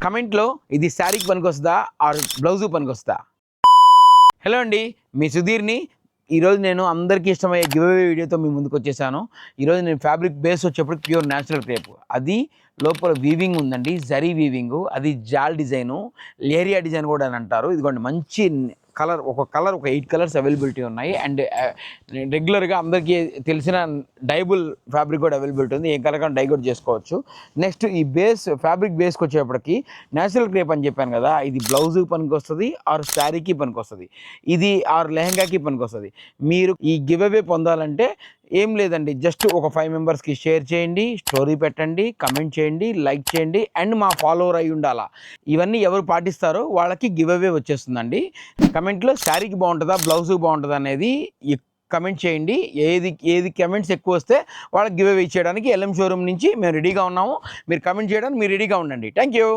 కమెంట్లో ఇది శారీకి పనికొస్తుందా are blouse పనికొస్తుందా? Hello అండి, మీ సుధీర్ని. ఈరోజు నేను అందరికీ ఇష్టమయ్యే గివ్ అవే వీడియోతో మీ ముందుకు వచ్చేసాను. ఈరోజు నేను ఫ్యాబ్రిక్ బేస్ వచ్చేప్పుడు ప్యూర్ న్యాచురల్ క్రేప్, అది లోపల వీవింగ్ ఉందండి, జరీ వీవింగు, అది జాల్ డిజైను, లేరియా డిజైన్ కూడా అని అంటారు. ఇదిగోండి మంచి కలర్, ఒక 8 కలర్స్ అవైలబిలిటీ ఉన్నాయి. అండ్ రెగ్యులర్గా అందరికీ తెలిసిన డైబుల్ ఫ్యాబ్రిక్ కూడా అవైలబిలిటీ ఉంది, ఏ కలర్ కానీ డై కూడా చేసుకోవచ్చు. నెక్స్ట్ ఈ బేస్ ఫ్యాబ్రిక్ బేస్కి వచ్చేప్పటికి న్యాచురల్ క్రేప్ అని చెప్పాను కదా, ఇది బ్లౌజ్కి పనికి వస్తుంది ఆర్ శారీకి పనికి వస్తుంది, ఇది ఆర్ లెహంగాకి పనికి వస్తుంది. మీరు ఈ గివ్ అవే పొందాలంటే ఏం లేదండి, జస్ట్ ఒక 5 మెంబర్స్కి షేర్ చేయండి, స్టోరీ పెట్టండి, కమెంట్ చేయండి, లైక్ చేయండి, అండ్ మా ఫాలోవర్ అయి ఉండాలా. ఇవన్నీ ఎవరు పాటిస్తారో వాళ్ళకి గివ్ అవే వచ్చేస్తుందండి. కమెంట్లో శారీకి బాగుంటుందా బ్లౌజ్కి బాగుంటుందా అనేది కమెంట్ చేయండి. ఏది కమెంట్స్ ఎక్కువ వస్తే వాళ్ళకి గివ్ అవే ఇచ్చేయడానికి ఎల్ఎం షోరూమ్ నుంచి మేము రెడీగా ఉన్నాము. మీరు కమెంట్ చేయడానికి మీరు రెడీగా ఉండండి. Thank you.